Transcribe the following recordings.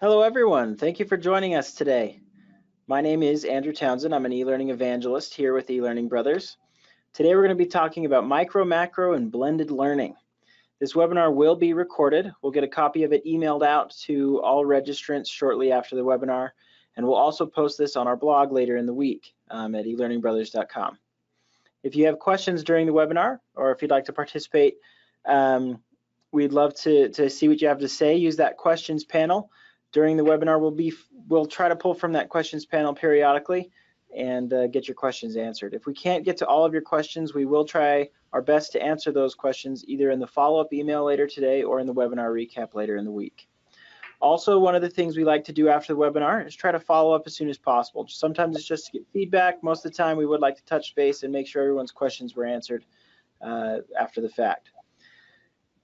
Hello, everyone. Thank you for joining us today. My name is Andrew Townsend. I'm an e-learning evangelist here with eLearning Brothers. Today, we're going to be talking about micro, macro, and blended learning. This webinar will be recorded. We'll get a copy of it emailed out to all registrants shortly after the webinar, and we'll also post this on our blog later in the week at elearningbrothers.com. If you have questions during the webinar, or if you'd like to participate, we'd love to see what you have to say. Use that questions panel. During the webinar, we'll try to pull from that questions panel periodically and get your questions answered. If we can't get to all of your questions, we will try our best to answer those questions either in the follow-up email later today or in the webinar recap later in the week. Also, one of the things we like to do after the webinar is try to follow up as soon as possible. Sometimes it's just to get feedback. Most of the time, we would like to touch base and make sure everyone's questions were answered after the fact.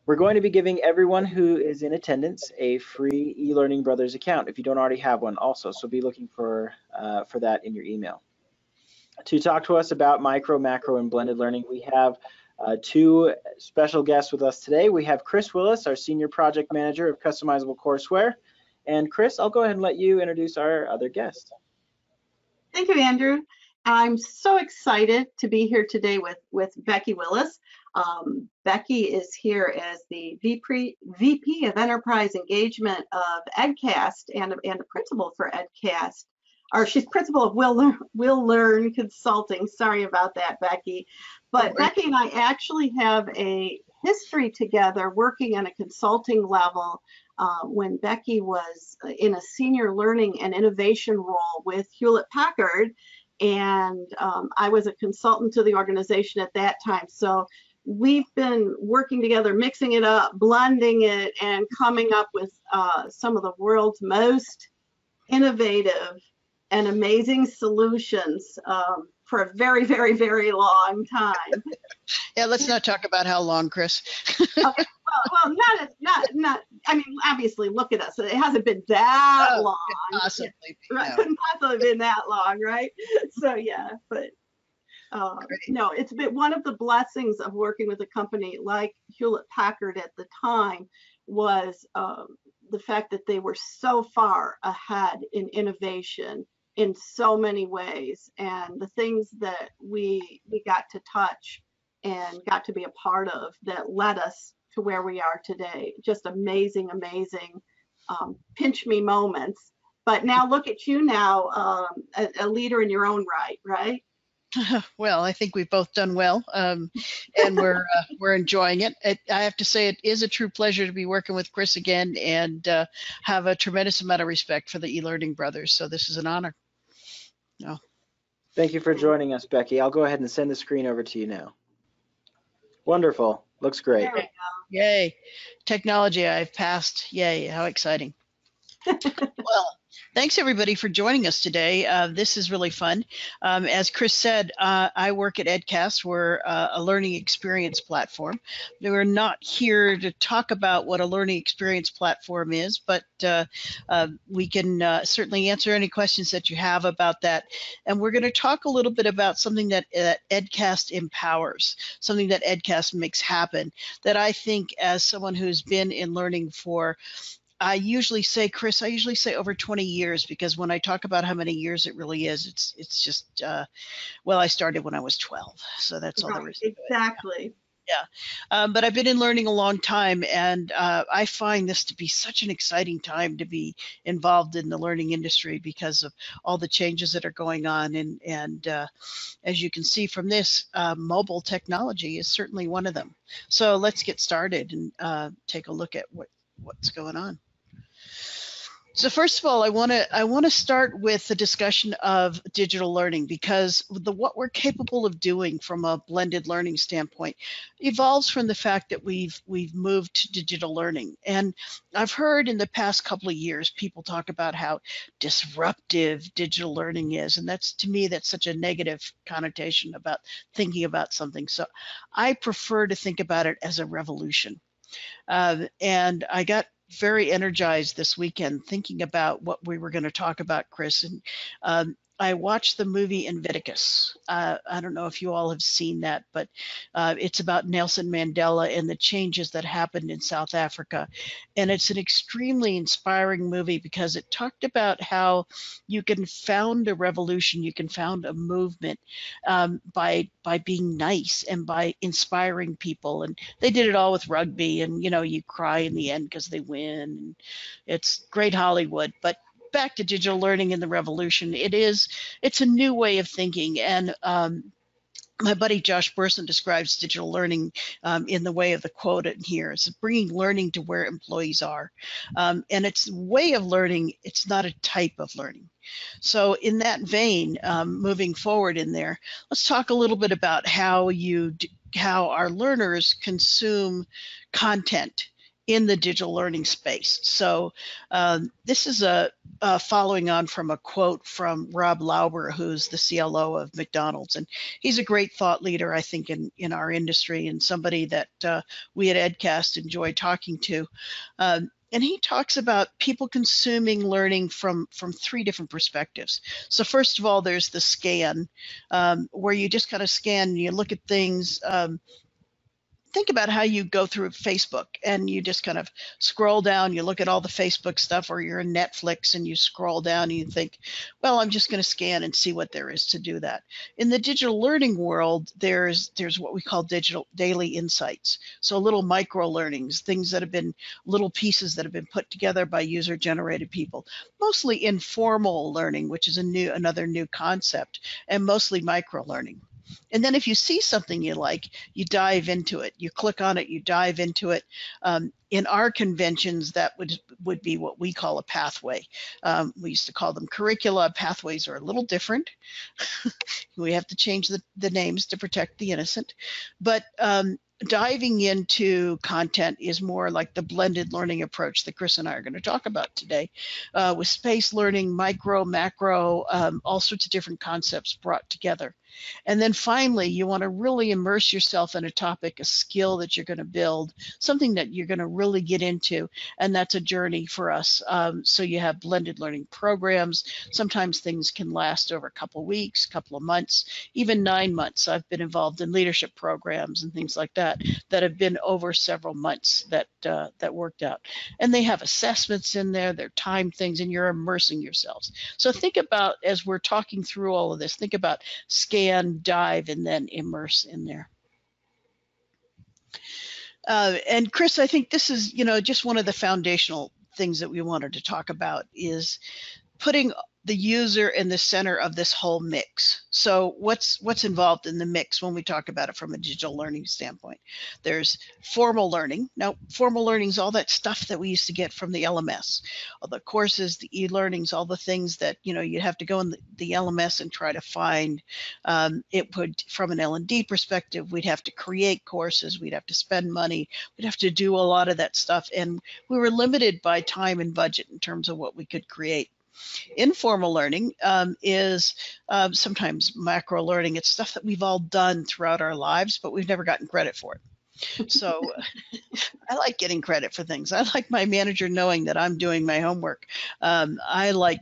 We're going to be giving everyone who is in attendance a free eLearning Brothers account if you don't already have one also, so be looking for that in your email. To talk to us about micro, macro, and blended learning, we have two special guests with us today. We have Chris Willis, our Senior Project Manager of Customizable Courseware. And Chris, I'll go ahead and let you introduce our other guest. Thank you, Andrew. I'm so excited to be here today with Becky Willis. Becky is here as the VP of Enterprise Engagement of EdCast and a principal for EdCast. Or she's principal of WillLearn Consulting. Sorry about that, Becky. But Becky and I actually have a history together working on a consulting level when Becky was in a senior learning and innovation role with Hewlett-Packard. And I was a consultant to the organization at that time. So we've been working together, mixing it up, blending it, and coming up with some of the world's most innovative and amazing solutions for a very, very, very long time. Yeah, let's not talk about how long, Chris. Okay. Well, not. I mean, obviously, look at us. It hasn't been that long. Possibly, right? Couldn't possibly have been that long, right? So yeah, but no, it's been one of the blessings of working with a company like Hewlett-Packard at the time was the fact that they were so far ahead in innovation in so many ways, and the things that we got to touch and got to be a part of that led us to where we are today. Just amazing pinch me moments. But now look at you now, a leader in your own right? Well, I think we've both done well, and we're enjoying it. I have to say it is a true pleasure to be working with Chris again, and have a tremendous amount of respect for the eLearning Brothers. So this is an honor. No. Thank you for joining us, Becky. I'll go ahead and send the screen over to you now. Wonderful. Looks great. There we go. Yay. Technology, I've passed. Yay. How exciting. Well, thanks everybody for joining us today. This is really fun. As Chris said, I work at EdCast. We're a learning experience platform. We're not here to talk about what a learning experience platform is, but we can certainly answer any questions that you have about that. And we're going to talk a little bit about something that EdCast empowers, something that EdCast makes happen, that I think as someone who's been in learning for I usually say, Chris, over 20 years, because when I talk about how many years it really is, it's just, well, I started when I was 12, so that's all there is to it. Exactly. Yeah, but I've been in learning a long time, and I find this to be such an exciting time to be involved in the learning industry because of all the changes that are going on, and as you can see from this, mobile technology is certainly one of them. So let's get started and take a look at what's going on. So first of all, I want to start with the discussion of digital learning, because what we're capable of doing from a blended learning standpoint evolves from the fact that we've moved to digital learning. And I've heard in the past couple of years people talk about how disruptive digital learning is, and to me that's such a negative connotation about thinking about something. So I prefer to think about it as a revolution. And I got very energized this weekend thinking about what we were going to talk about, Chris. And I watched the movie Invictus. I don't know if you all have seen that, but it's about Nelson Mandela and the changes that happened in South Africa. And it's an extremely inspiring movie because it talked about how you can found a revolution, you can found a movement by being nice and by inspiring people. And they did it all with rugby, and you cry in the end because they win. And it's great Hollywood, but back to digital learning and the revolution. It's a new way of thinking. And my buddy Josh Burson describes digital learning in the way of the quote in here. It's bringing learning to where employees are. And it's a way of learning. It's not a type of learning. So in that vein, moving forward in there, let's talk a little bit about how our learners consume content in the digital learning space. So this is a following on from a quote from Rob Lauber, who's the CLO of McDonald's. And he's a great thought leader, I think, in our industry, and somebody that we at EdCast enjoy talking to. And he talks about people consuming learning from 3 different perspectives. So first of all, there's the scan, where you just kind of scan and you look at things. Think about how you go through Facebook and you just kind of scroll down, you look at all the Facebook stuff, or you're in Netflix and you scroll down and you think, well, I'm just going to scan and see what there is to do that. In the digital learning world, there's what we call digital daily insights. So little micro learnings, things that have been little pieces that have been put together by user generated people, mostly informal learning, which is another new concept, and mostly micro learning. And then if you see something you like, you dive into it. You click on it, you dive into it. In our conventions, that would be what we call a pathway. We used to call them curricula. Pathways are a little different. We have to change the names to protect the innocent. But diving into content is more like the blended learning approach that Chris and I are going to talk about today, with space learning, micro, macro, all sorts of different concepts brought together. And then finally, you want to really immerse yourself in a topic, a skill that you're going to build, something that you're going to really get into, and that's a journey for us. So you have blended learning programs. Sometimes things can last over a couple of weeks, couple of months, even 9 months. I've been involved in leadership programs and things like that have been over several months that worked out. And they have assessments in there, they're time things, and you're immersing yourselves. So think about, as we're talking through all of this, think about scan, dive, and then immerse in there. And Chris, I think this is, just one of the foundational things that we wanted to talk about is putting the user in the center of this whole mix. So what's involved in the mix when we talk about it from a digital learning standpoint? There's formal learning. Now, formal learning is all that stuff that we used to get from the LMS, all the courses, the e-learnings, all the things that you'd have to go in the LMS and try to find. It would, from an L&D perspective, we'd have to create courses, we'd have to spend money, we'd have to do a lot of that stuff, and we were limited by time and budget in terms of what we could create. Informal learning is sometimes macro learning. It's stuff that we've all done throughout our lives, but we've never gotten credit for it. So I like getting credit for things. I like my manager knowing that I'm doing my homework. I like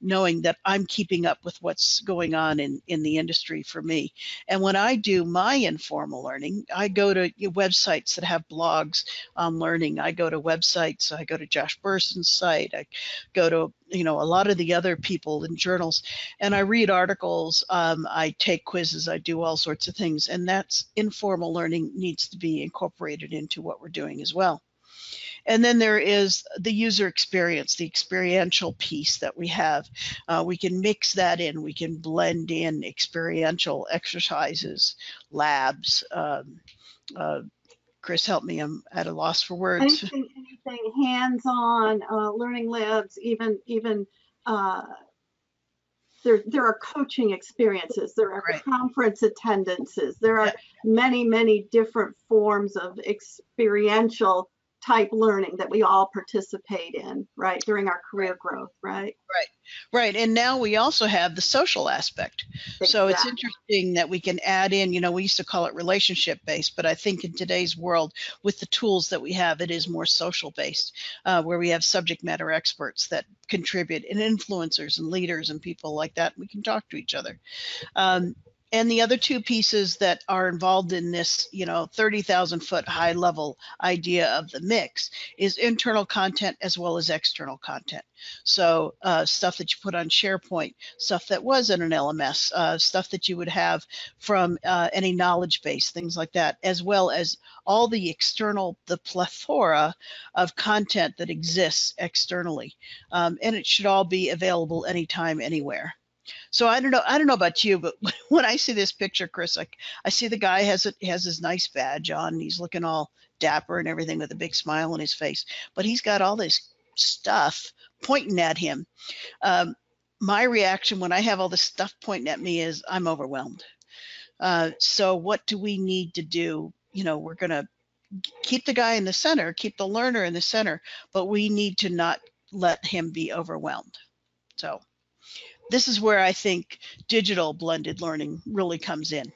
knowing that I'm keeping up with what's going on in the industry for me. And when I do my informal learning, I go to websites that have blogs on learning. I go to websites. I go to Josh Burson's site. I go to a lot of the other people in journals, and I read articles. I take quizzes. I do all sorts of things, and that's informal learning needs to be incorporated into what we're doing as well. And then there is the user experience, the experiential piece that we have. We can mix that in. We can blend in experiential exercises, labs. Chris, help me. I'm at a loss for words. Anything hands-on, learning labs, even there are coaching experiences, there are conference attendances, there are many different forms of experiential type learning that we all participate in, right, during our career growth, right? Right, right. And now we also have the social aspect. So it's Exactly. interesting that we can add in, we used to call it relationship based, but I think in today's world, with the tools that we have, it is more social based, where we have subject matter experts that contribute, and influencers and leaders and people like that. We can talk to each other. And the other two pieces that are involved in this, 30,000 foot high level idea of the mix is internal content as well as external content. So stuff that you put on SharePoint, stuff that was in an LMS, stuff that you would have from any knowledge base, things like that, as well as all the external, the plethora of content that exists externally. And it should all be available anytime, anywhere. So I don't know about you, but when I see this picture, Chris, I see the guy has his nice badge on, and he's looking all dapper and everything with a big smile on his face, but he's got all this stuff pointing at him. My reaction when I have all this stuff pointing at me is I'm overwhelmed. So what do we need to do? We're going to keep the guy in the center, keep the learner in the center, but we need to not let him be overwhelmed. So this is where I think digital blended learning really comes in.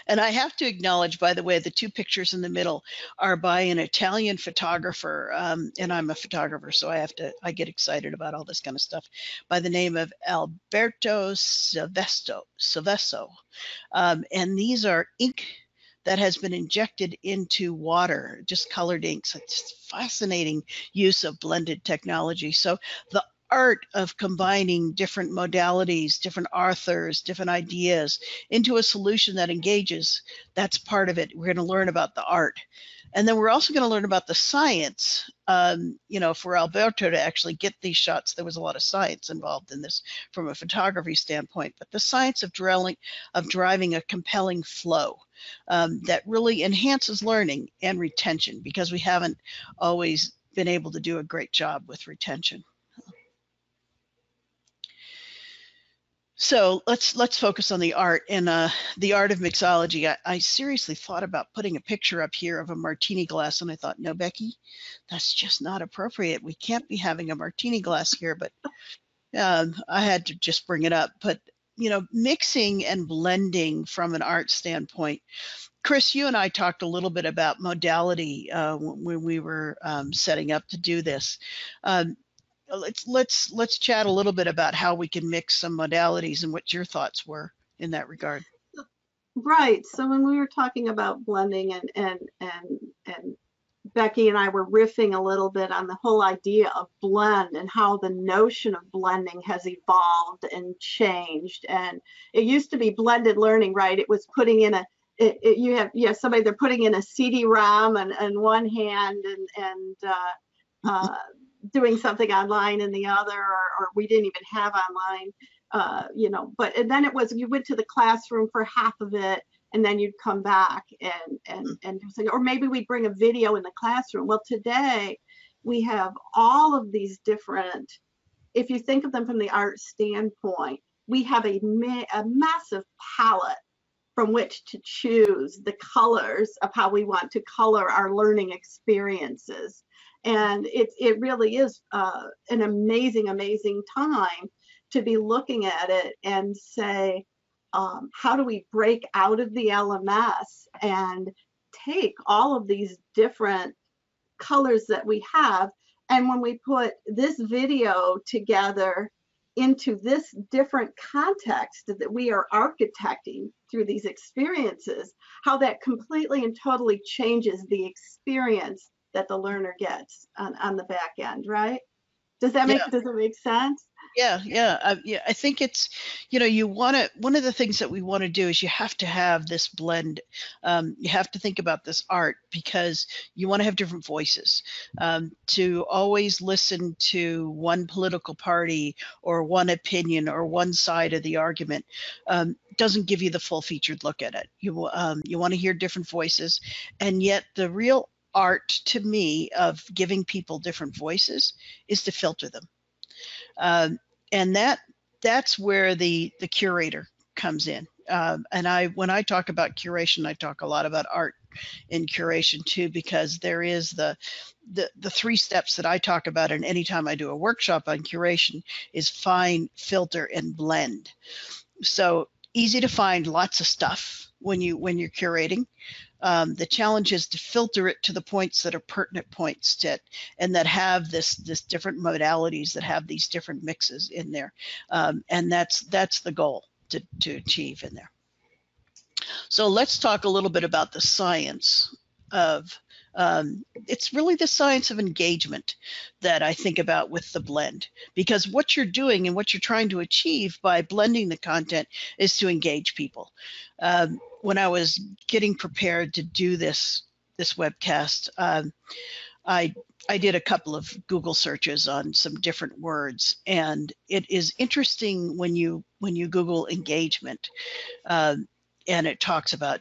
And I have to acknowledge, by the way, the two pictures in the middle are by an Italian photographer, and I'm a photographer, so I get excited about all this kind of stuff, by the name of Alberto Silvesto. And these are ink that has been injected into water, just colored inks. It's fascinating use of blended technology. So the art of combining different modalities, different authors, different ideas into a solution that engages, that's part of it. We're going to learn about the art. And then we're also going to learn about the science. For Alberto to actually get these shots, there was a lot of science involved in this from a photography standpoint, but the science of driving a compelling flow that really enhances learning and retention, because we haven't always been able to do a great job with retention. So let's focus on the art, and the art of mixology. I seriously thought about putting a picture up here of a martini glass, and I thought, no, Becky, that's just not appropriate. We can't be having a martini glass here, but I had to just bring it up. But mixing and blending from an art standpoint. Chris, you and I talked a little bit about modality when we were setting up to do this. Let's chat a little bit about how we can mix some modalities and what your thoughts were in that regard. Right. So when we were talking about blending, and Becky and I were riffing a little bit on the whole idea of blend and how the notion of blending has evolved and changed. And it used to be blended learning, right? It was putting in you have somebody, they're putting in a CD-ROM on one hand and doing something online in the other, or we didn't even have online, but and then it was, you went to the classroom for half of it, and then you'd come back and do something, or maybe we'd bring a video in the classroom. Well, today we have all of these different, if you think of them from the art standpoint, we have a massive palette from which to choose the colors of how we want to color our learning experiences. And it really is an amazing, amazing time to be looking at it and say, how do we break out of the LMS and take all of these different colors that we have, and when we put this video together into this different context that we are architecting through these experiences, how that completely and totally changes the experience that the learner gets on the back end, right? Does that make sense? Yeah. I think it's, one of the things that we want to do is you have to have this blend. You have to think about this art because you want to have different voices. To always listen to one political party or one opinion or one side of the argument doesn't give you the full featured look at it. You want to hear different voices, and yet the real art to me of giving people different voices is to filter them. And that's where the curator comes in. And when I talk about curation, I talk a lot about art in curation too, because there is the 3 steps that I talk about, and anytime I do a workshop on curation, is find, filter, and blend. So easy to find lots of stuff when you're curating. The challenge is to filter it to the points that are pertinent points to, and that have this different modalities, that have these different mixes in there, and that's the goal to achieve in there. So let's talk a little bit about the science of. It's really the science of engagement that I think about with the blend, because what you're doing and what you're trying to achieve by blending the content is to engage people. When I was getting prepared to do this webcast, I did a couple of Google searches on some different words, and it is interesting when you Google engagement. And it talks about,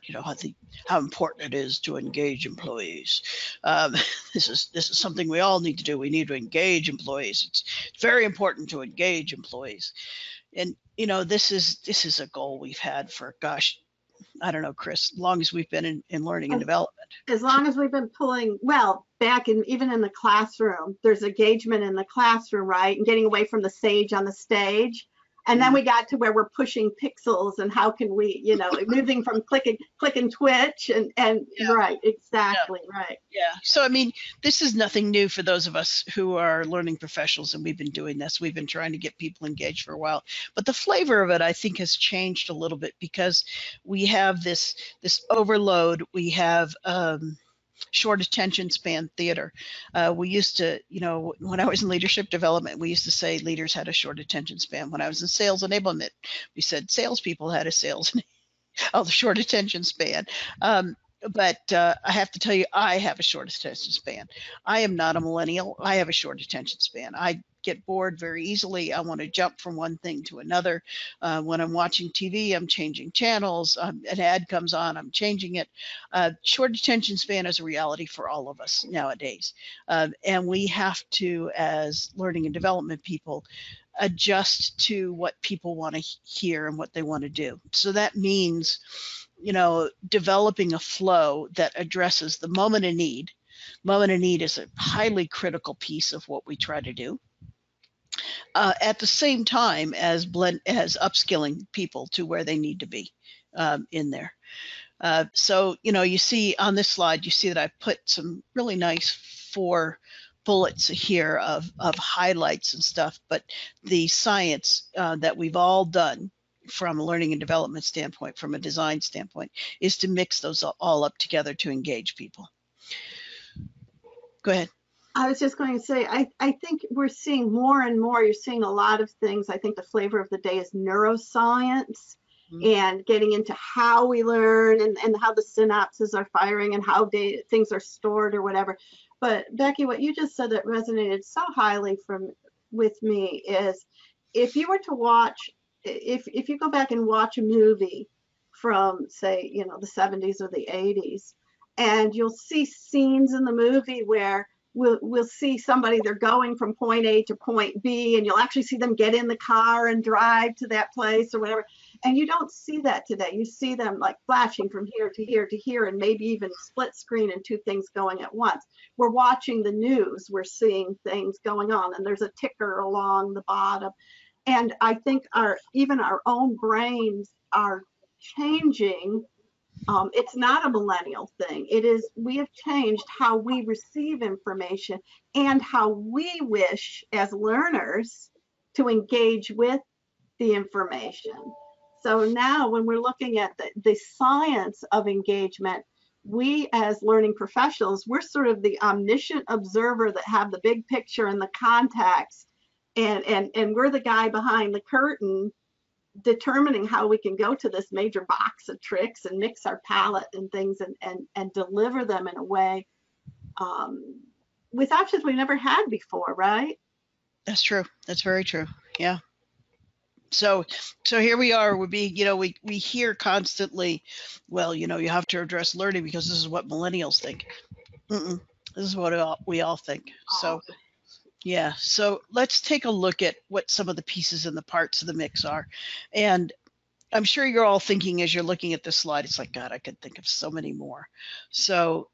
how important it is to engage employees. This is something we all need to do. We need to engage employees. It's very important to engage employees. And this is a goal we've had for, gosh, I don't know, Chris, as long as we've been in learning and development. As long as we've been pulling, back even in the classroom, there's engagement in the classroom, right? And getting away from the sage on the stage. And then we got to where we're pushing pixels, and how can we, moving from click and twitch and yeah. Right, exactly, yeah. Right. Yeah. So, I mean, this is nothing new for those of us who are learning professionals, and we've been doing this. We've been trying to get people engaged for a while, but the flavor of it, I think, has changed a little bit, because we have this overload. We have short attention span theater. We used to, when I was in leadership development, we used to say leaders had a short attention span. When I was in sales enablement, we said salespeople had a short attention span. But I have to tell you, I have a short attention span. I am not a millennial. I have a short attention span. I get bored very easily. I want to jump from one thing to another. When I'm watching TV, I'm changing channels. An ad comes on, I'm changing it. Short attention span is a reality for all of us nowadays. And we have to, as learning and development people, adjust to what people want to hear and what they want to do. So that means, developing a flow that addresses the moment of need. Moment of need is a highly critical piece of what we try to do. At the same time as upskilling people to where they need to be in there. So, you see on this slide, you see that I put some really nice 4 bullets here of highlights and stuff, but the science that we've all done from a learning and development standpoint, from a design standpoint, is to mix those all up together to engage people. Go ahead. I was just going to say, I think we're seeing more and more. You're seeing a lot of things. I think the flavor of the day is neuroscience, and getting into how we learn and how the synapses are firing and how things are stored or whatever. But Becky, what you just said that resonated so highly with me is, if you were to watch, if you go back and watch a movie from, say, the 70s or the 80s, and you'll see scenes in the movie where we'll see somebody, they're going from point A to point B, and you'll actually see them get in the car and drive to that place or whatever. And you don't see that today. You see them like flashing from here to here to here, and maybe even split screen and 2 things going at once. We're watching the news, we're seeing things going on, and there's a ticker along the bottom. And I think even our own brains are changing. It's not a millennial thing. We have changed how we receive information and how we wish as learners to engage with the information. So now when we're looking at the science of engagement, we as learning professionals, we're sort of the omniscient observer that have the big picture and the context, and we're the guy behind the curtain determining how we can go to this major box of tricks and mix our palette and things and deliver them in a way with options we never had before, right? That's true. That's very true. Yeah. So here we are. We hear constantly, well, you have to address learning because this is what millennials think. This is what we all think. So. Yeah, so let's take a look at what some of the pieces and the parts of the mix are. And I'm sure you're all thinking as you're looking at this slide, it's like, God, I could think of so many more. So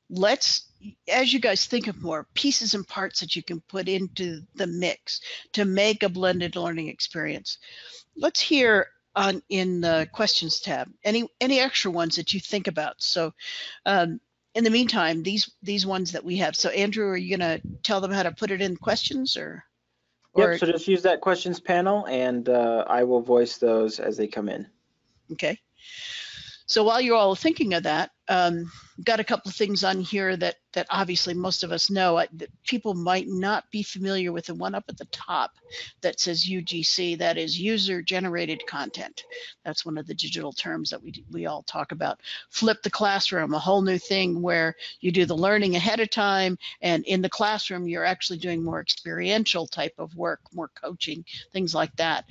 let's, as you guys think of more pieces and parts that you can put into the mix to make a blended learning experience, let's hear in the questions tab any extra ones that you think about. So in the meantime, these ones that we have. So Andrew, are you going to tell them how to put it in questions or? Yep, so just use that questions panel and I will voice those as they come in. Okay. So while you're all thinking of that, got a couple of things on here that obviously most of us know. That people might not be familiar with. The one up at the top that says UGC, that is user-generated content. That's one of the digital terms that we all talk about. Flip the classroom, a whole new thing where you do the learning ahead of time, and in the classroom you're actually doing more experiential type of work, more coaching, things like that.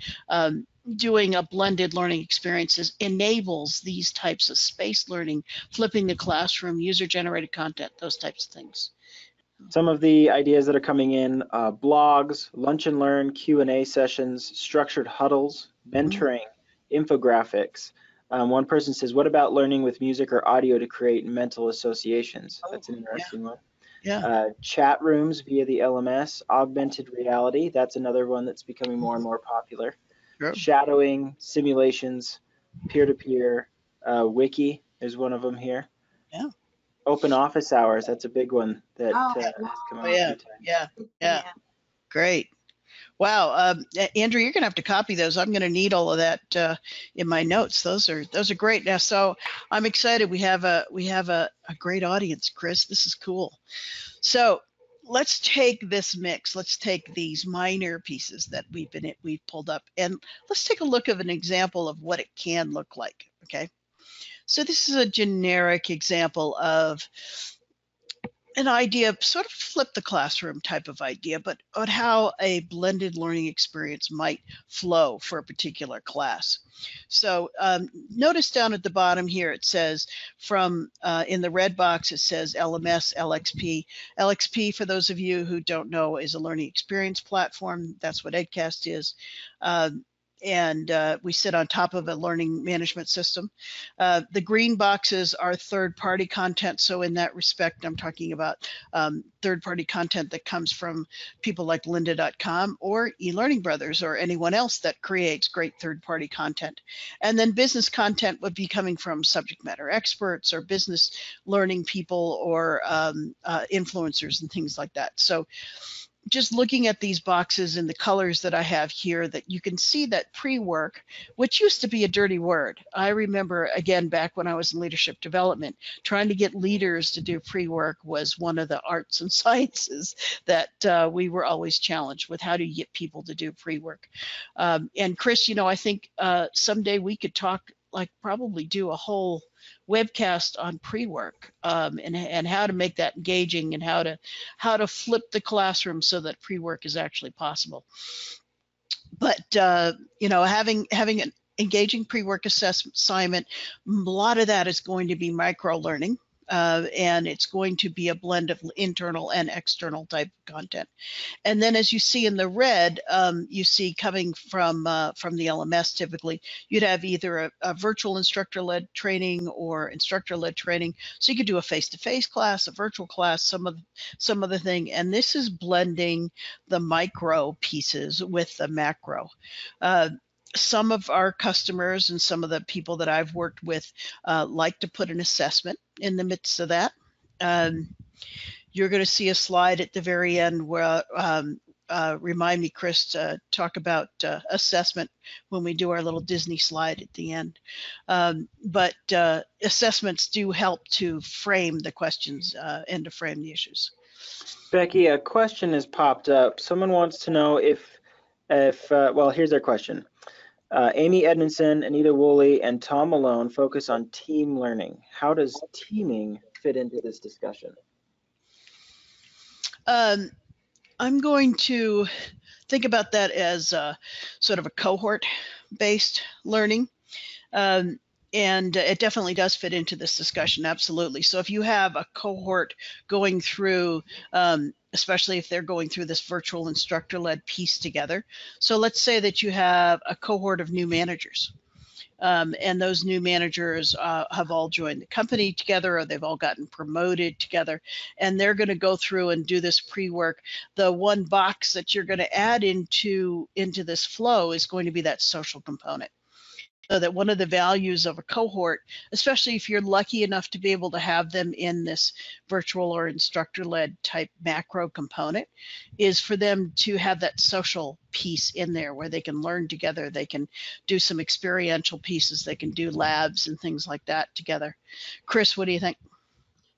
Doing a blended learning experiences enables these types of space learning, flipping the classroom, user-generated content, those types of things. Some of the ideas that are coming in, blogs, lunch and learn, Q&A sessions, structured huddles, mentoring, infographics. One person says, what about learning with music or audio to create mental associations? That's an interesting one. Yeah. Chat rooms via the LMS, augmented reality. That's another one that's becoming more and more popular. Sure. Shadowing, simulations, peer-to-peer, wiki is one of them here. Yeah. Open office hours, that's a big one that has come out a few times. Yeah. Great. Wow, Andrew, you're going to have to copy those. I'm going to need all of that in my notes. Those are great. Now, so I'm excited. We have a great audience, Chris. This is cool. So let's take this mix. Let's take these minor pieces that we've pulled up, and let's take a look at an example of what it can look like. Okay. So this is a generic example of an idea, sort of flip the classroom type of idea, but on how a blended learning experience might flow for a particular class. So notice down at the bottom here, it says from, in the red box, it says LMS, LXP. LXP, for those of you who don't know, is a learning experience platform. That's what EdCast is. And we sit on top of a learning management system. The green boxes are third-party content. So in that respect, I'm talking about third-party content that comes from people like lynda.com or eLearning Brothers or anyone else that creates great third-party content. And then business content would be coming from subject matter experts or business learning people or influencers and things like that. So just looking at these boxes and the colors that I have here, that you can see that pre-work, which used to be a dirty word. I remember, again, back when I was in leadership development, trying to get leaders to do pre-work was one of the arts and sciences that we were always challenged with. How do you get people to do pre-work? And Chris, you know, I think someday we could talk, like probably do a whole webcast on pre-work and how to make that engaging and how to flip the classroom so that pre-work is actually possible. But you know, having an engaging pre-work assignment, a lot of that is going to be micro learning. And it's going to be a blend of internal and external type content. And then as you see in the red, you see coming from the LMS, typically, you'd have either a virtual instructor-led training or instructor-led training. So you could do a face-to-face class, a virtual class, some other thing. And this is blending the micro pieces with the macro. Some of our customers and some of the people that I've worked with like to put an assessment in the midst of that. You're going to see a slide at the very end where remind me, Chris, to talk about assessment when we do our little Disney slide at the end. But assessments do help to frame the questions and to frame the issues. Becky, a question has popped up. Someone wants to know if well, here's their question. Amy Edmondson, Anita Woolley, and Tom Malone focus on team learning. How does teaming fit into this discussion? I'm going to think about that as sort of a cohort-based learning. it definitely does fit into this discussion, absolutely. So if you have a cohort going through, especially if they're going through this virtual instructor-led piece together. So let's say that you have a cohort of new managers. And those new managers have all joined the company together, or they've all gotten promoted together, and they're going to go through and do this pre-work. The one box that you're going to add into this flow is going to be that social component. So that one of the values of a cohort, especially if you're lucky enough to be able to have them in this virtual or instructor-led type macro component, is for them to have that social piece in there where they can learn together, they can do some experiential pieces, they can do labs and things like that together. Chris, what do you think?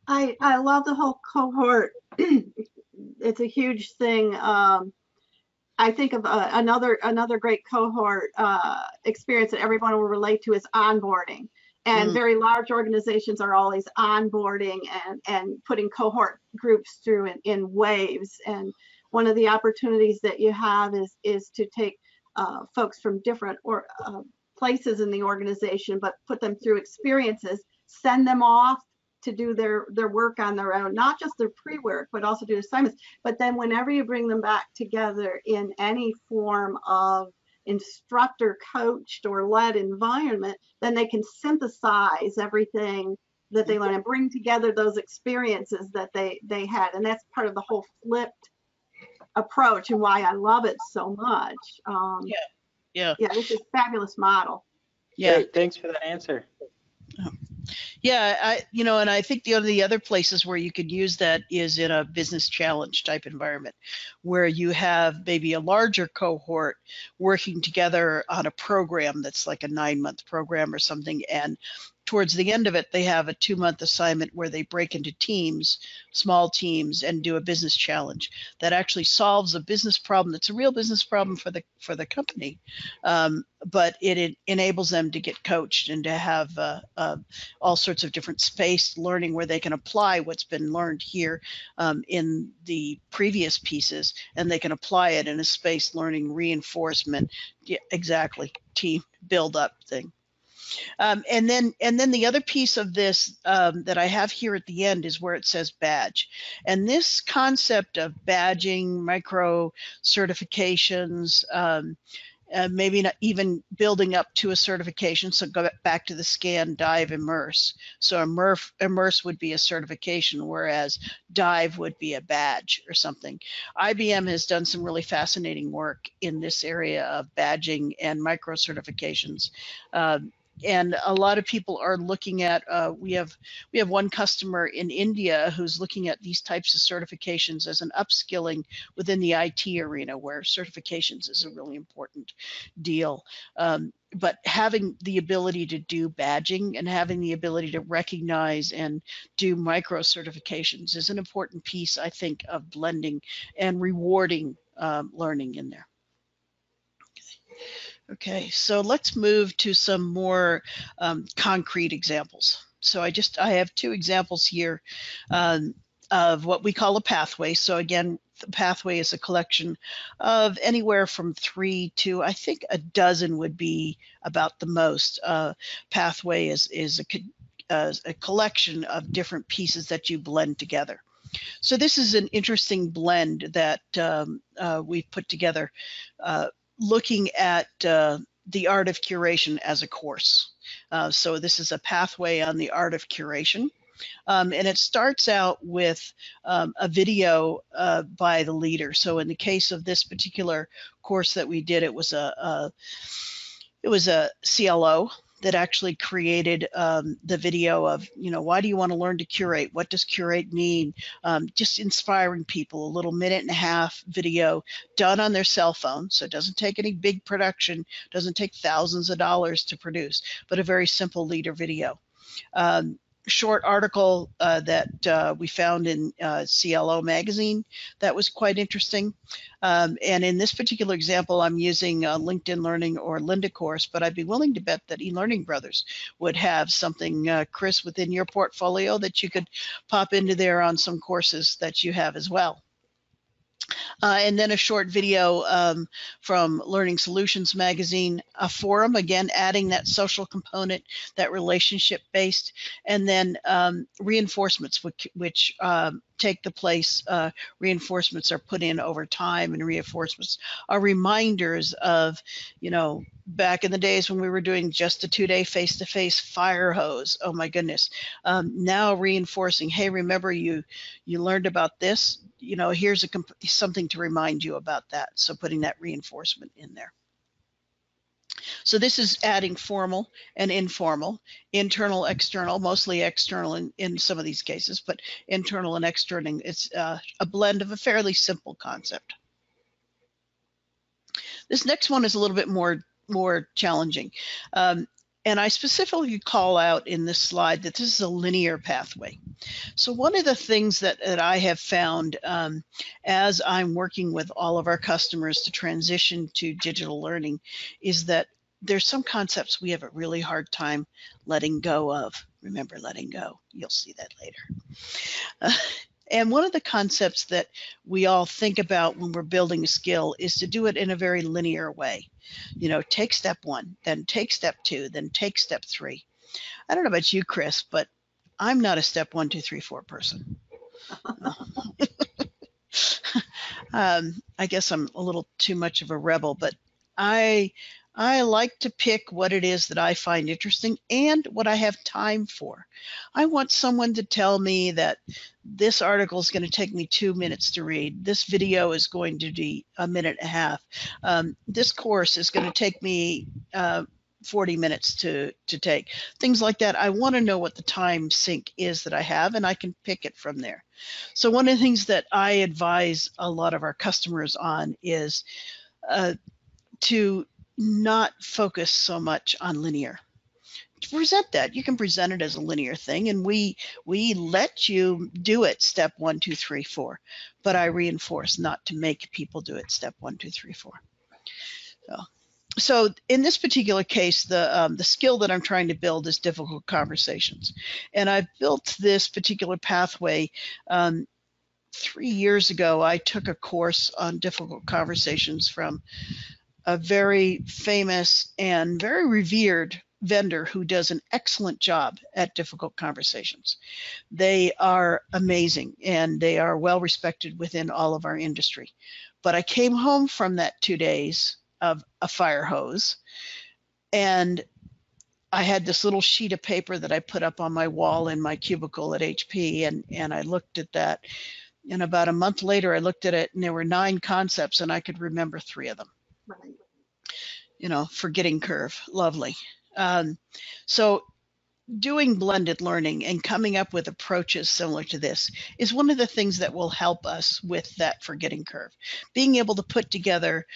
I love the whole cohort. It's a huge thing. I think of another great cohort experience that everyone will relate to is onboarding. And very large organizations are always onboarding and putting cohort groups through in waves. And one of the opportunities that you have is to take folks from different places in the organization, but put them through experiences, send them off to do their work on their own, not just their pre-work, but also do assignments. But then whenever you bring them back together in any form of instructor coached or led environment, then they can synthesize everything that they learn and bring together those experiences that they had. And that's part of the whole flipped approach and why I love it so much. Yeah, this is a fabulous model. Yeah, great. Thanks for that answer. Yeah, and I think the other places where you could use that is in a business challenge type environment, where you have maybe a larger cohort working together on a program that's like a 9-month program or something, and towards the end of it, they have a 2-month assignment where they break into teams, small teams, and do a business challenge that actually solves a business problem that's a real business problem for the company, but it enables them to get coached and to have all sorts of different spaced learning where they can apply what's been learned here in the previous pieces, and they can apply it in a spaced learning reinforcement, exactly, team build up thing. And then the other piece of this that I have here at the end is where it says badge. And this concept of badging, micro certifications, maybe not even building up to a certification. So go back to the scan, dive, immerse. So immerse would be a certification, whereas dive would be a badge or something. IBM has done some really fascinating work in this area of badging and micro certifications. And a lot of people are looking at, we have one customer in India who's looking at these types of certifications as an upskilling within the IT arena, where certifications is a really important deal. But having the ability to do badging and having the ability to recognize and do micro certifications is an important piece, I think, of blending and rewarding learning in there. Okay, so let's move to some more concrete examples. So I have 2 examples here of what we call a pathway. So again, the pathway is a collection of anywhere from 3 to, I think, a dozen would be about the most. Pathway is a collection of different pieces that you blend together. So this is an interesting blend that we've put together, looking at the art of curation as a course. So this is a pathway on the art of curation. And it starts out with a video by the leader. So in the case of this particular course that we did, it was a CLO that actually created the video of, why do you want to learn to curate? What does curate mean? Just inspiring people, a little 1.5-minute video done on their cell phone. So it doesn't take any big production, doesn't take thousands of dollars to produce, but a very simple leader video. Short article that we found in CLO magazine that was quite interesting. And in this particular example, I'm using LinkedIn Learning or Lynda course, but I'd be willing to bet that eLearning Brothers would have something, Chris, within your portfolio that you could pop into there on some courses that you have as well. And then a short video from Learning Solutions magazine, a forum, again, adding that social component, that relationship based, and then reinforcements, which take the place. Reinforcements are put in over time, and reinforcements are reminders of, back in the days when we were doing just a 2-day face-to-face fire hose. Oh my goodness. Now reinforcing, hey, remember you learned about this, here's something to remind you about that. So putting that reinforcement in there. So this is adding formal and informal, internal, external, mostly external in some of these cases, but internal and external. It's a blend of a fairly simple concept. This next one is a little bit more challenging. And I specifically call out in this slide that this is a linear pathway. So one of the things that I have found as I'm working with all of our customers to transition to digital learning is that there's some concepts we have a really hard time letting go of. Remember, letting go. You'll see that later. And one of the concepts that we all think about when we're building a skill is to do it in a very linear way. Take step 1, then take step 2, then take step 3. I don't know about you, Chris, but I'm not a step 1, 2, 3, 4 person. I guess I'm a little too much of a rebel, but I like to pick what it is that I find interesting and what I have time for. I want someone to tell me that this article is going to take me 2 minutes to read. This video is going to be 1.5 minutes. This course is going to take me 40 minutes to take. Things like that. I want to know what the time sink is that I have, and I can pick it from there. So one of the things that I advise a lot of our customers on is to not focus so much on linear. To present that, you can present it as a linear thing, and we let you do it step 1, 2, 3, 4. But I reinforce not to make people do it step 1, 2, 3, 4. So in this particular case, the skill that I'm trying to build is difficult conversations, and I've built this particular pathway. 3 years ago, I took a course on difficult conversations from a very famous and very revered vendor who does an excellent job at difficult conversations. They are amazing and they are well respected within all of our industry. But I came home from that 2 days of a fire hose, and I had this little sheet of paper that I put up on my wall in my cubicle at HP, and I looked at that, and about a month later I looked at it and there were 9 concepts and I could remember 3 of them. Right. Forgetting curve, lovely. So doing blended learning and coming up with approaches similar to this is one of the things that will help us with that forgetting curve. Being able to put together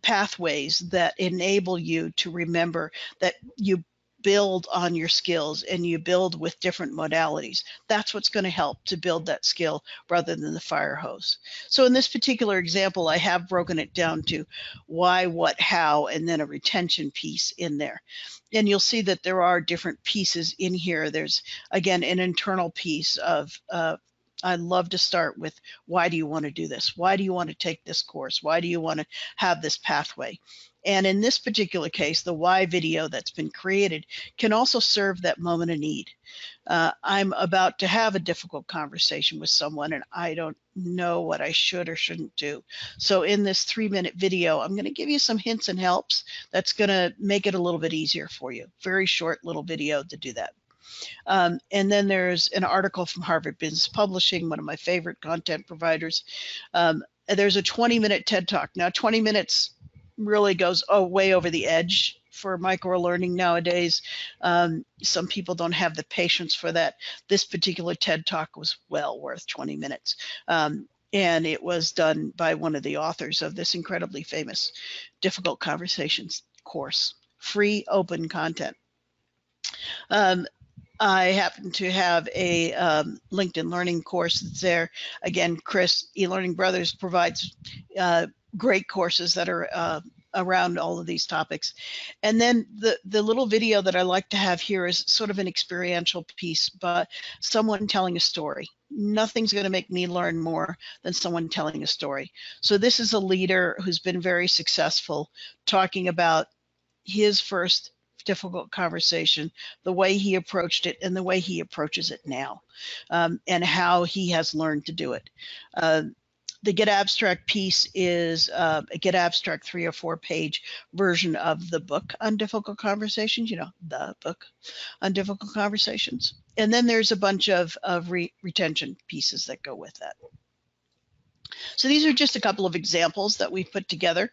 pathways that enable you to remember that you build on your skills and you build with different modalities. That's what's going to help to build that skill rather than the fire hose. So in this particular example, I have broken it down to why, what, how, and then a retention piece in there. And you'll see that there are different pieces in here. There's, again, an internal piece of I love to start with, why do you want to do this? Why do you want to take this course? Why do you want to have this pathway? And in this particular case, the why video that's been created can also serve that moment of need. I'm about to have a difficult conversation with someone and I don't know what I should or shouldn't do. So in this 3-minute video, I'm going to give you some hints and helps that's going to make it a little bit easier for you. Very short little video to do that. And then there's an article from Harvard Business Publishing, one of my favorite content providers. There's a 20-minute TED Talk. Now 20 minutes really goes way over the edge for micro-learning nowadays. Some people don't have the patience for that. This particular TED Talk was well worth 20 minutes. And it was done by one of the authors of this incredibly famous Difficult Conversations course. Free, open content. I happen to have a LinkedIn Learning course that's there. Again, Chris, eLearning Brothers provides great courses that are around all of these topics. And then the little video that I like to have here is sort of an experiential piece, but someone telling a story. Nothing's going to make me learn more than someone telling a story. So this is a leader who's been very successful, talking about his first difficult conversation, the way he approached it, and the way he approaches it now, and how he has learned to do it. The Get Abstract piece is a Get Abstract 3 or 4 page version of the book on difficult conversations, the book on difficult conversations. And then there's a bunch of retention pieces that go with that. So these are just a couple of examples that we've put together.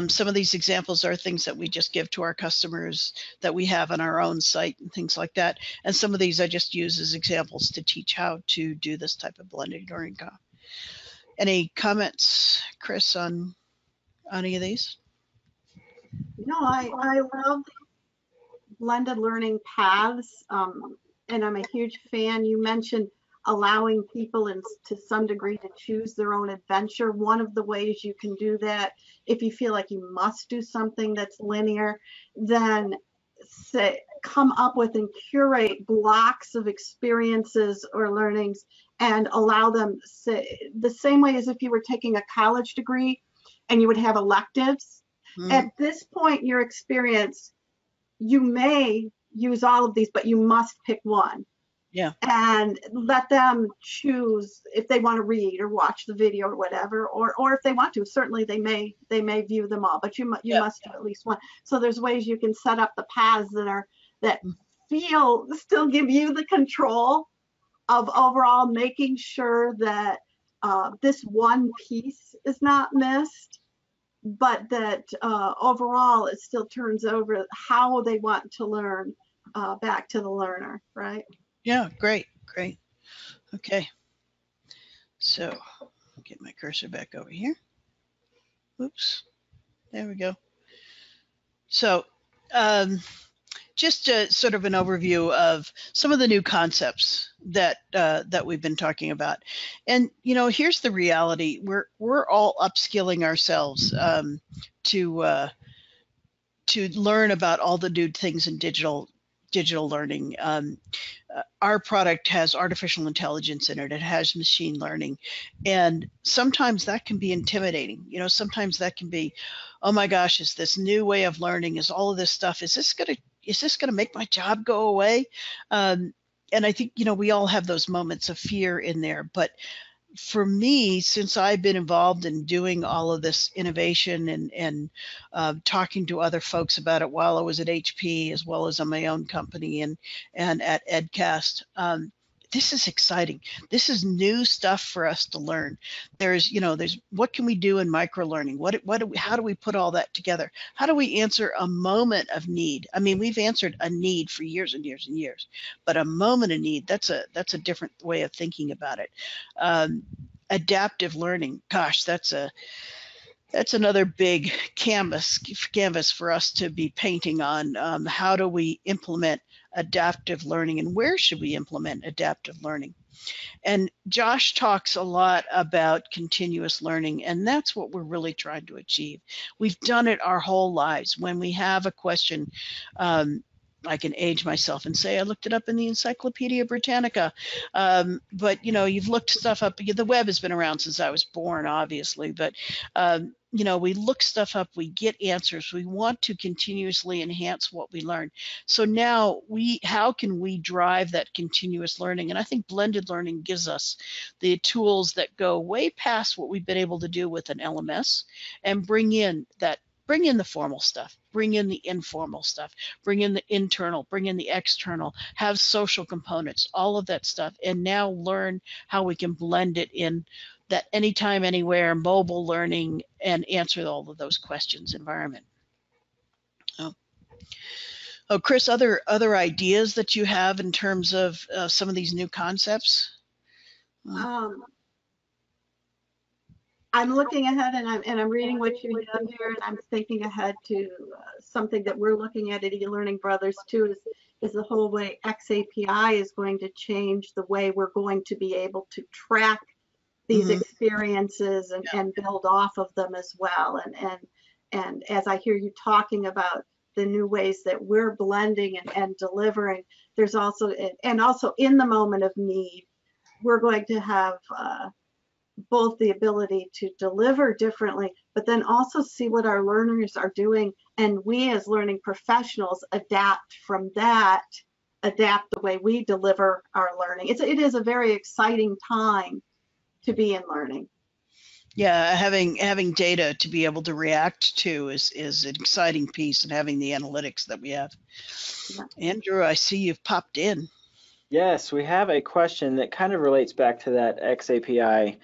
Some of these examples are things that we just give to our customers that we have on our own site and things like that. And some of these I just use as examples to teach how to do this type of blended learning. Any comments, Chris, on any of these? No, I love blended learning paths, and I'm a huge fan. You mentioned allowing people to some degree to choose their own adventure. One of the ways you can do that, if you feel like you must do something that's linear, then come up with and curate blocks of experiences or learnings and allow them, the same way as if you were taking a college degree and you would have electives. At this point in your experience, you may use all of these, but you must pick one. Yeah. And let them choose if they want to read or watch the video or whatever, or if they want to. Certainly they may view them all, but you must do at least one. So there's ways you can set up the paths that still give you the control of overall making sure that this one piece is not missed, but that overall it still turns over how they want to learn back to the learner, right? Yeah, great. Okay, so get my cursor back over here. Oops, there we go. So just sort of an overview of some of the new concepts that we've been talking about. And here's the reality: we're all upskilling ourselves to learn about all the new things in digital learning. Our product has artificial intelligence in it. It has machine learning, and sometimes that can be intimidating. Sometimes that can be, oh my gosh, is this new way of learning? Is all of this stuff? Is this gonna make my job go away? And I think we all have those moments of fear in there. But for me, since I've been involved in doing all of this innovation and talking to other folks about it while I was at HP as well as on my own company and at EdCast, this is exciting. This is new stuff for us to learn. There's what can we do in microlearning? How do we put all that together? How do we answer a moment of need? I mean, we've answered a need for years and years and years, but a moment of need, that's a different way of thinking about it. Adaptive learning, gosh, that's another big canvas for us to be painting on. How do we implement adaptive learning, and where should we implement adaptive learning? And Josh talks a lot about continuous learning, and that's what we're really trying to achieve. We've done it our whole lives. When we have a question, I can age myself and say I looked it up in the Encyclopedia Britannica, but you've looked stuff up. The web has been around since I was born, obviously, but we look stuff up, we get answers, we want to continuously enhance what we learn. So now how can we drive that continuous learning? And I think blended learning gives us the tools that go way past what we've been able to do with an LMS and bring in the formal stuff, bring in the informal stuff, bring in the internal, bring in the external, have social components, all of that stuff, and now learn how we can blend it in that anytime, anywhere, mobile learning, and answer all of those questions environment. Oh, Chris, other ideas that you have in terms of some of these new concepts? I'm looking ahead and I'm reading what you have here, and I'm thinking ahead to something that we're looking at eLearning Brothers too, is the whole way XAPI is going to change the way we're going to be able to track these experiences and build off of them as well. And as I hear you talking about the new ways that we're blending and delivering, there's also, and also in the moment of need, we're going to have both the ability to deliver differently, but then also see what our learners are doing, and we as learning professionals adapt from that, adapt the way we deliver our learning. It is a very exciting time to be in learning. Yeah, having data to be able to react to is an exciting piece, and having the analytics that we have. Yeah. Andrew, I see you've popped in. Yes, we have a question that kind of relates back to that XAPI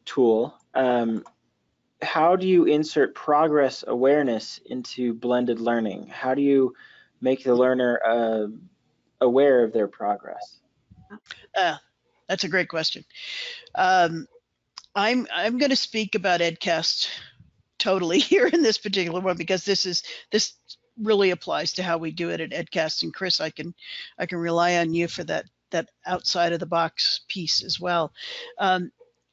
tool. How do you insert progress awareness into blended learning? How do you make the learner aware of their progress? That's a great question. I'm going to speak about EdCast totally here in this particular one, because this really applies to how we do it at EdCast. And Chris, I can rely on you for that outside of the box piece as well.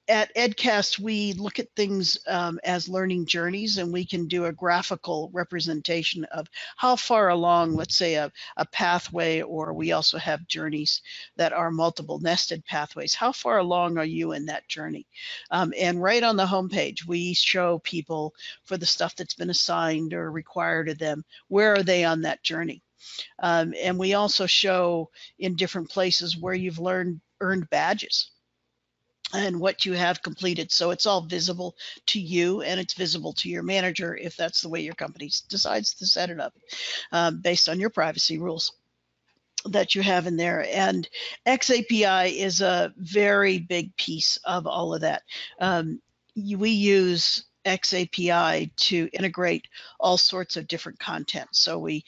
At EdCast, we look at things as learning journeys, and we can do a graphical representation of how far along, let's say, a pathway, or we also have journeys that are multiple nested pathways. How far along are you in that journey? And right on the homepage, we show people for the stuff that's been assigned or required of them, where are they on that journey? And we also show in different places where you've earned badges and what you have completed. So it's all visible to you, and it's visible to your manager if that's the way your company decides to set it up, based on your privacy rules that you have in there. And XAPI is a very big piece of all of that. We use XAPI to integrate all sorts of different content. So we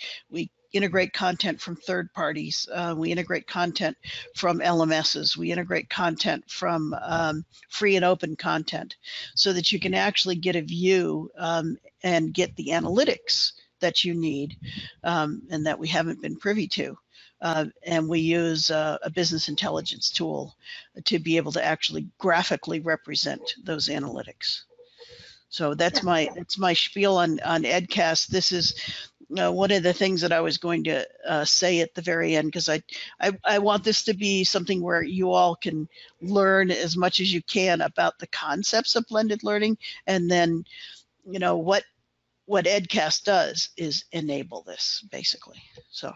integrate content from third parties. We integrate content from LMSs. We integrate content from free and open content, so that you can actually get a view and get the analytics that you need, and that we haven't been privy to. And we use a business intelligence tool to be able to actually graphically represent those analytics. So that's my spiel on EdCast. This is one of the things that I was going to say at the very end, because I want this to be something where you all can learn as much as you can about the concepts of blended learning, and then, you know, what EdCast does is enable this, basically. So,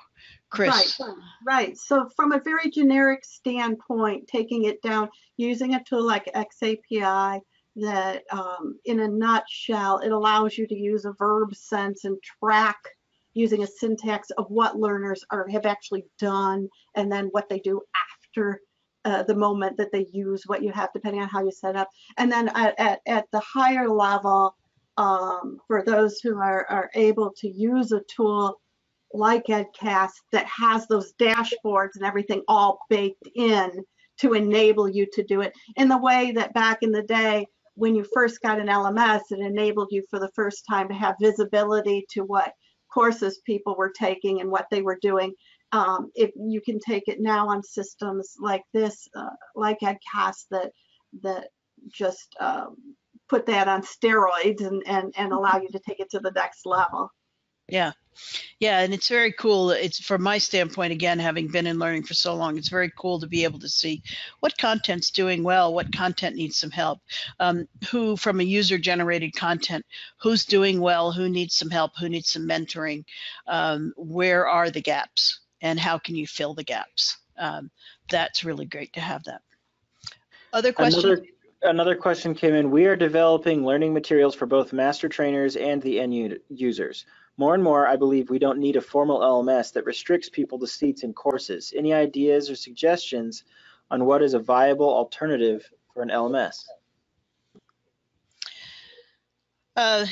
Chris. Right. So from a very generic standpoint, taking it down, using a tool like XAPI, that in a nutshell, it allows you to use a verb sense and track using a syntax of what learners have actually done, and then what they do after the moment that they use what you have, depending on how you set up. And then at the higher level, for those who are able to use a tool like EdCast that has those dashboards and everything all baked in to enable you to do it in the way that back in the day, when you first got an LMS, it enabled you for the first time to have visibility to what courses people were taking and what they were doing. If you can take it now on systems like this, like EdCast, that just put that on steroids and allow you to take it to the next level. Yeah, and it's very cool. It's, from my standpoint, again, having been in learning for so long, it's very cool to be able to see what content's doing well, what content needs some help, who, from a user-generated content, who's doing well, who needs some help, who needs some mentoring, where are the gaps, and how can you fill the gaps. That's really great to have that. Other questions? Another question came in. We are developing learning materials for both master trainers and the end users. More and more, I believe we don't need a formal LMS that restricts people to seats in courses. Any ideas or suggestions on what is a viable alternative for an LMS?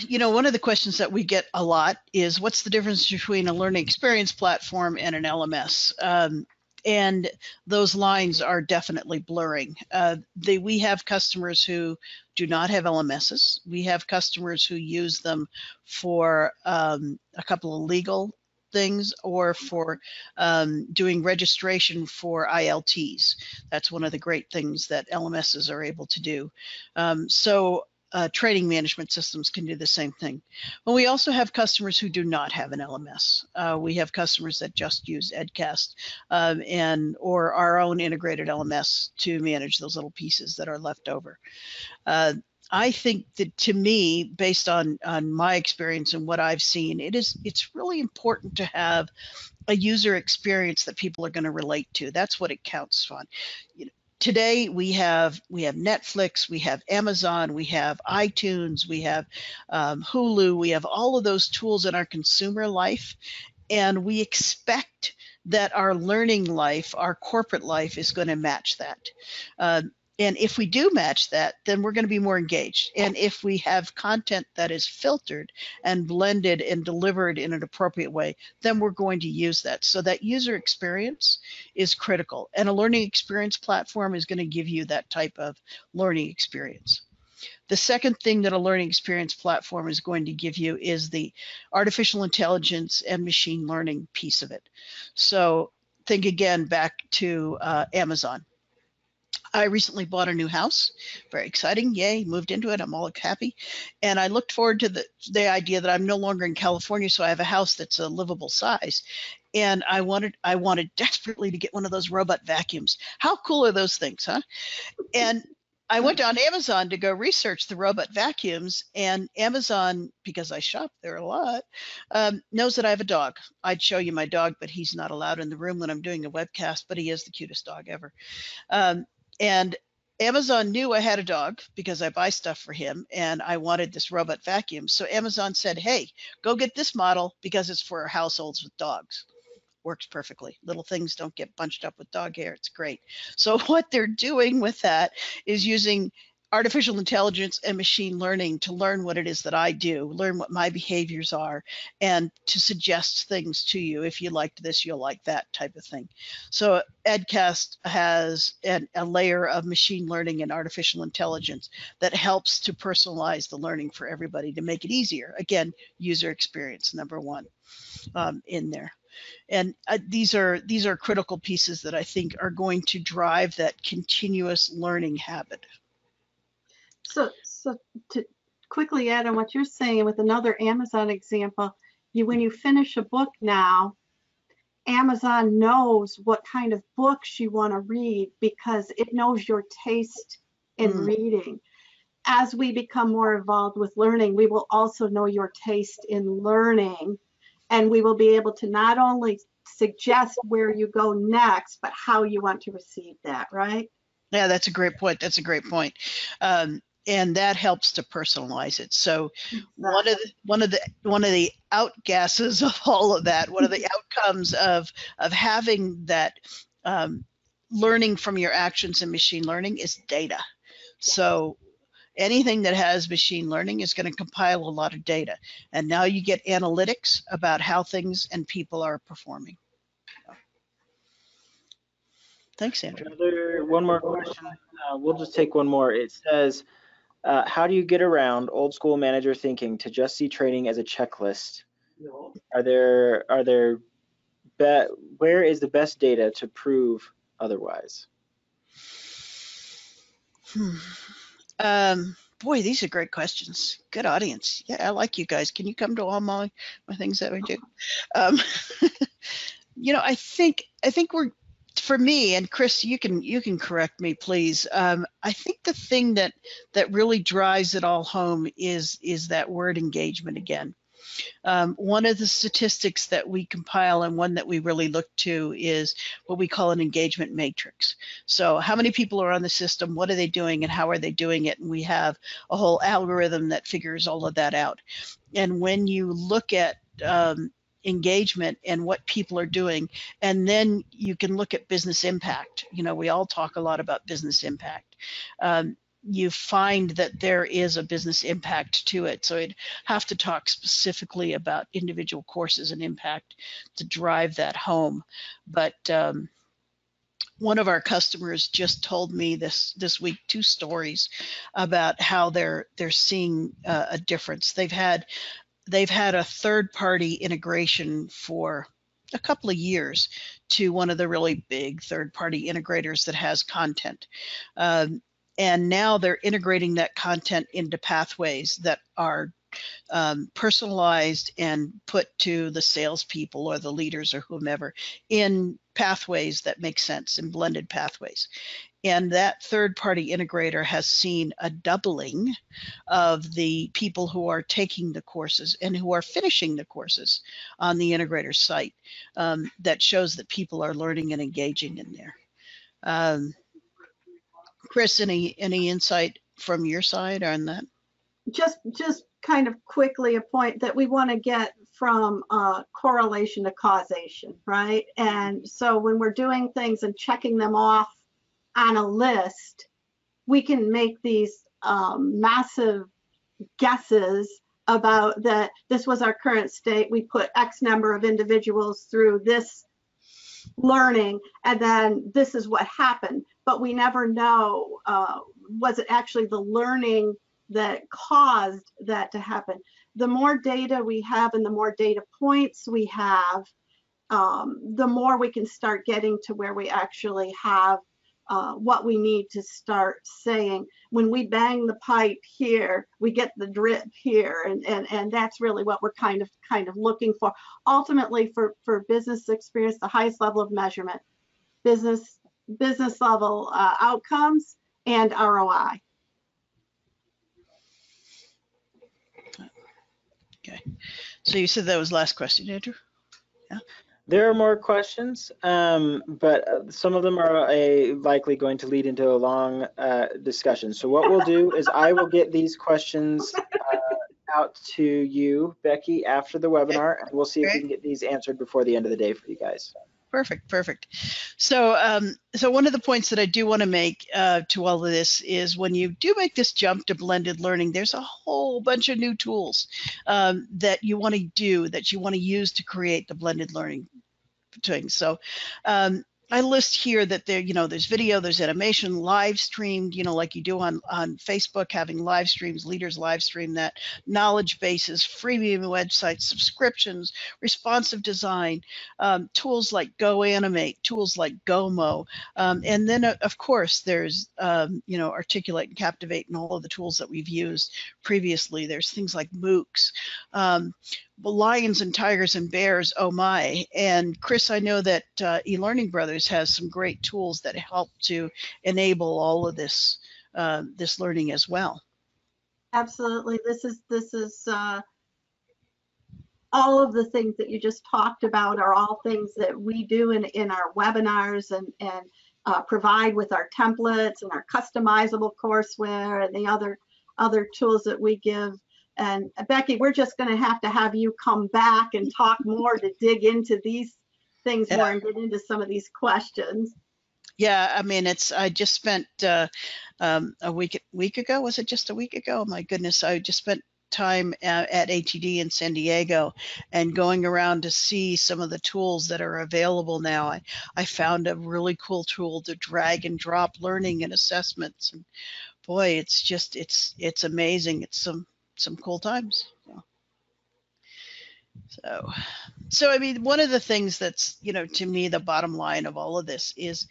You know, one of the questions that we get a lot is, what's the difference between a learning experience platform and an LMS? And those lines are definitely blurring. We have customers who do not have LMSs. We have customers who use them for a couple of legal things, or for doing registration for ILTs. That's one of the great things that LMSs are able to do. So training management systems can do the same thing. But we also have customers who do not have an LMS. We have customers that just use EdCast or our own integrated LMS to manage those little pieces that are left over. I think that, to me, based on my experience and what I've seen, it's really important to have a user experience that people are going to relate to. That's what it counts on. Today we have Netflix, we have Amazon, we have iTunes, we have Hulu, we have all of those tools in our consumer life, and we expect that our learning life, our corporate life, is going to match that. And if we do match that, then we're going to be more engaged. And if we have content that is filtered and blended and delivered in an appropriate way, then we're going to use that. So that user experience is critical. And a learning experience platform is going to give you that type of learning experience. The second thing that a learning experience platform is going to give you is the artificial intelligence and machine learning piece of it. So think again back to Amazon. I recently bought a new house. Very exciting. Yay, moved into it. I'm all happy. And I looked forward to the idea that I'm no longer in California, so I have a house that's a livable size. And I wanted desperately to get one of those robot vacuums. How cool are those things, huh? And I went on Amazon to go research the robot vacuums, and Amazon, because I shop there a lot, knows that I have a dog. I'd show you my dog, but he's not allowed in the room when I'm doing a webcast, but he is the cutest dog ever. And Amazon knew I had a dog because I buy stuff for him, and I wanted this robot vacuum. So Amazon said, hey, go get this model because it's for households with dogs. Works perfectly. Little things don't get bunched up with dog hair. It's great. So what they're doing with that is using artificial intelligence and machine learning to learn what it is that I do, learn what my behaviors are, and to suggest things to you. If you liked this, you'll like that type of thing. So EdCast has a layer of machine learning and artificial intelligence that helps to personalize the learning for everybody to make it easier. Again, user experience, number one, in there. And these are critical pieces that I think are going to drive that continuous learning habit. So to quickly add on what you're saying with another Amazon example, when you finish a book now, Amazon knows what kind of books you want to read because it knows your taste in reading. As we become more involved with learning, we will also know your taste in learning, and we will be able to not only suggest where you go next, but how you want to receive that, right? Yeah, that's a great point. That's a great point. And that helps to personalize it. So one of the outgasses of all of that, one of the outcomes of having that learning from your actions in machine learning is data. So anything that has machine learning is going to compile a lot of data. And now you get analytics about how things and people are performing. Thanks, Andrew. One more question. We'll just take one more. It says, how do you get around old school manager thinking to just see training as a checklist? Where is the best data to prove otherwise? Boy, these are great questions. Good audience. Yeah, I like you guys. Can you come to all my things that we do? I think we're, for me, and Chris, you can correct me, please. I think the thing that really drives it all home is that word engagement again. One of the statistics that we compile and one that we really look to is what we call an engagement matrix. So how many people are on the system, what are they doing, and how are they doing it? And we have a whole algorithm that figures all of that out. And when you look at engagement and what people are doing, and then you can look at business impact. We all talk a lot about business impact. You find that there is a business impact to it. So I'd have to talk specifically about individual courses and impact to drive that home. But one of our customers just told me this week 2 stories about how they're seeing a difference. They've had a third-party integration for a couple of years to one of the really big third-party integrators that has content. And now they're integrating that content into pathways that are personalized and put to the salespeople or the leaders or whomever in pathways that make sense, in blended pathways. And that third-party integrator has seen a doubling of the people who are taking the courses and who are finishing the courses on the integrator site. That shows that people are learning and engaging in there. Chris, any insight from your side on that? Just kind of quickly a point that we want to get from correlation to causation, right? And so when we're doing things and checking them off on a list, we can make these massive guesses about that this was our current state. We put X number of individuals through this learning, and then this is what happened. But we never know, was it actually the learning that caused that to happen? The more data we have and the more data points we have, the more we can start getting to where we actually have what we need to start saying. When we bang the pipe here, we get the drip here, and that's really what we're kind of looking for. Ultimately, for business experience, the highest level of measurement, business level outcomes, and ROI. Okay, so you said that was last question, Andrew? Yeah. There are more questions, but some of them are likely going to lead into a long discussion. So what we'll do is I will get these questions out to you, Becky, after the webinar, and we'll see if we can get these answered before the end of the day for you guys. Perfect. So, so one of the points that I do want to make to all of this is when you do make this jump to blended learning, there's a whole bunch of new tools that you want to do, that you want to use to create the blended learning thing. So I list here that there, there's video, there's animation, live streamed, like you do on Facebook, having live streams, leaders live stream that, knowledge bases, freemium websites, subscriptions, responsive design, tools like GoAnimate, tools like GoMo, and then of course there's Articulate and Captivate and all of the tools that we've used previously. There's things like MOOCs. Lions and tigers and bears, oh my. And Chris, I know that eLearning Brothers has some great tools that help to enable all of this this learning as well. Absolutely. This is all of the things that you just talked about are all things that we do in our webinars and provide with our templates and our customizable courseware and the other tools that we give. And Becky, we're just going to have you come back and talk more to dig into these things more and get into some of these questions. Yeah, I mean, I just spent a week ago. Was it just a week ago? Oh, my goodness, I just spent time at ATD in San Diego and going around to see some of the tools that are available now. I found a really cool tool to drag and drop learning and assessments, and boy, it's amazing. It's some cool times. So I mean, one of the things that's, to me, the bottom line of all of this is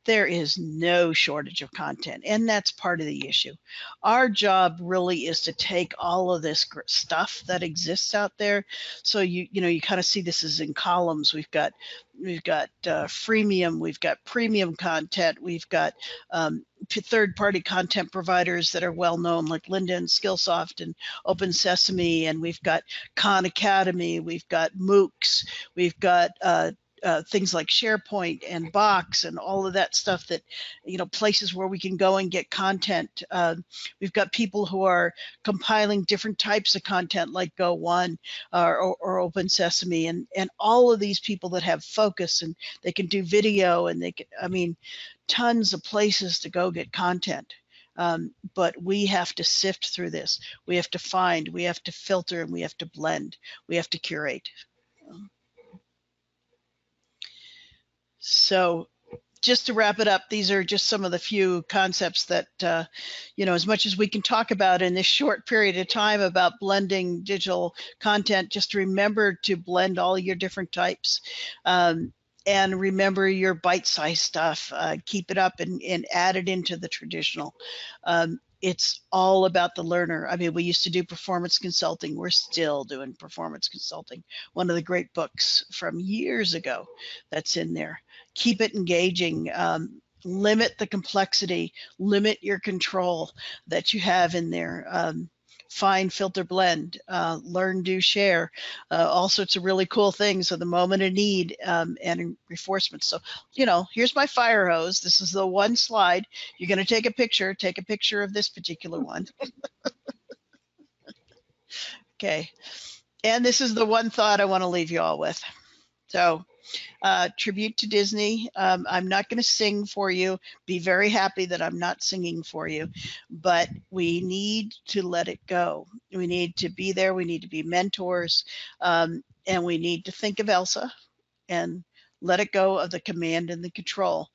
there is no shortage of content, and that's part of the issue. Our job really is to take all of this stuff that exists out there. So you kind of see this as in columns. We've got freemium, we've got premium content, we've got third-party content providers that are well known like Lynda and Skillsoft and Open Sesame, and we've got Khan Academy, we've got MOOCs, we've got things like SharePoint and Box and all of that stuff that, places where we can go and get content. We've got people who are compiling different types of content like Go1 or Open Sesame, and all of these people that have focus, and they can do video, and they can, tons of places to go get content. But we have to sift through this. We have to find, we have to filter, and we have to blend. We have to curate. So just to wrap it up, these are just some of the few concepts that, as much as we can talk about in this short period of time about blending digital content, just remember to blend all your different types. and remember your bite-sized stuff. Keep it up and add it into the traditional. It's all about the learner. I mean, we used to do performance consulting. We're still doing performance consulting. One of the great books from years ago that's in there. Keep it engaging. Limit the complexity. Limit your control that you have in there. Find, filter, blend, learn, do, share, all sorts of really cool things. So the moment of need and reinforcement. So, you know, here's my fire hose. This is the one slide. You're going to take a picture of this particular one. Okay. And this is the one thought I want to leave you all with. So, tribute to Disney. I'm not going to sing for you. Be very happy that I'm not singing for you, but we need to let it go. We need to be there. We need to be mentors, and we need to think of Elsa and let it go of the command and the control.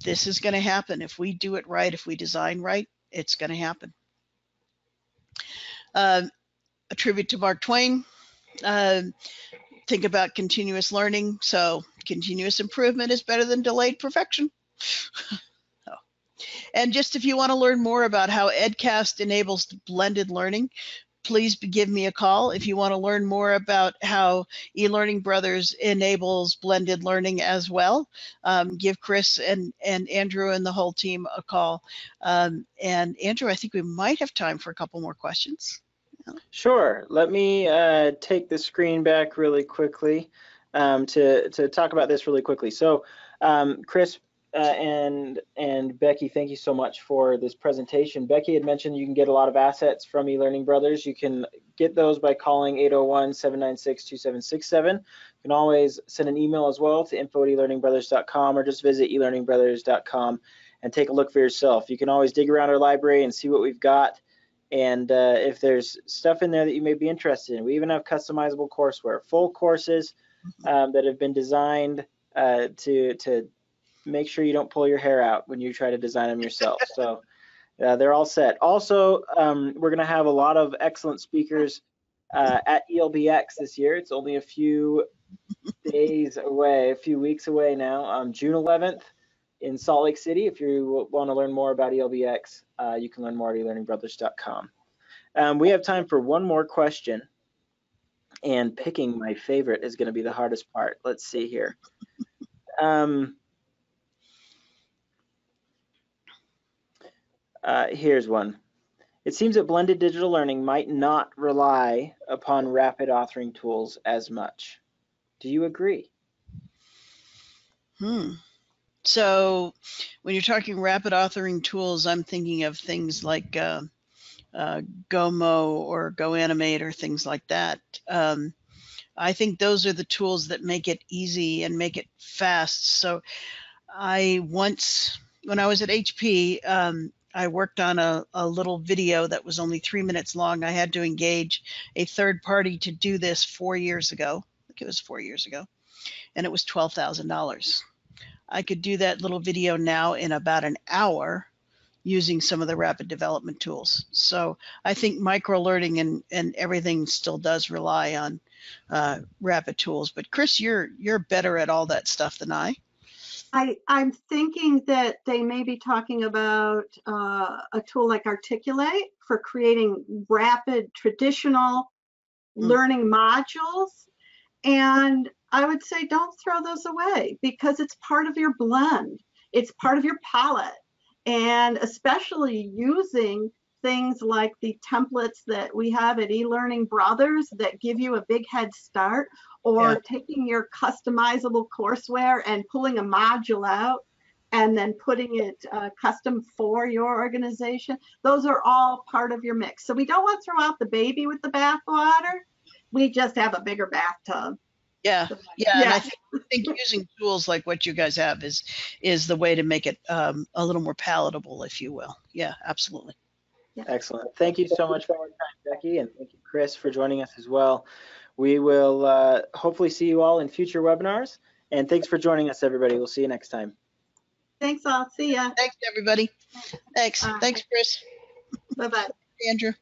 This is going to happen if we do it right. If we design right, it's going to happen. A tribute to Mark Twain. Think about continuous learning. So continuous improvement is better than delayed perfection. And just if you want to learn more about how EdCast enables blended learning, please give me a call. If you want to learn more about how eLearning Brothers enables blended learning as well, give Chris and Andrew and the whole team a call. And Andrew, I think we might have time for a couple more questions. Sure. Let me take the screen back really quickly to talk about this really quickly. So, Chris and Becky, thank you so much for this presentation. Becky had mentioned you can get a lot of assets from eLearning Brothers. You can get those by calling 801-796-2767. You can always send an email as well to info@elearningbrothers.com or just visit elearningbrothers.com and take a look for yourself. You can always dig around our library and see what we've got. And if there's stuff in there that you may be interested in, we even have customizable courseware, full courses that have been designed to make sure you don't pull your hair out when you try to design them yourself. So they're all set. Also, we're going to have a lot of excellent speakers at ELBX this year. It's only a few days away, a few weeks away now. June 11th in Salt Lake City. If you want to learn more about ELBX, you can learn more at elearningbrothers.com. We have time for one more question, and picking my favorite is going to be the hardest part. Let's see here. Here's one. It seems that blended digital learning might not rely upon rapid authoring tools as much. Do you agree? So when you're talking rapid authoring tools, I'm thinking of things like GoMo or GoAnimate or things like that. I think those are the tools that make it easy and make it fast. So when I was at HP, I worked on a little video that was only 3 minutes long. I had to engage a third party to do this 4 years ago. I think it was 4 years ago. And it was $12,000. I could do that little video now in about an hour using some of the rapid development tools. So I think micro-learning and everything still does rely on rapid tools. But Chris, you're better at all that stuff than I. I'm thinking that they may be talking about a tool like Articulate for creating rapid traditional learning modules. And I would say don't throw those away because it's part of your blend. It's part of your palette. And especially using things like the templates that we have at eLearning Brothers that give you a big head start, or taking your customizable courseware and pulling a module out and then putting it custom for your organization. Those are all part of your mix. So we don't want to throw out the baby with the bathwater. We just have a bigger bathtub. Yeah. And I think using tools like what you guys have is the way to make it a little more palatable, if you will. Yeah, absolutely. Yeah. Excellent. Thank you so much for your time, Becky, and thank you, Chris, for joining us as well. We will hopefully see you all in future webinars, and thanks for joining us, everybody. We'll see you next time. Thanks all. See ya. Thanks, everybody. Thanks. Thanks, Chris. Bye-bye. Andrew.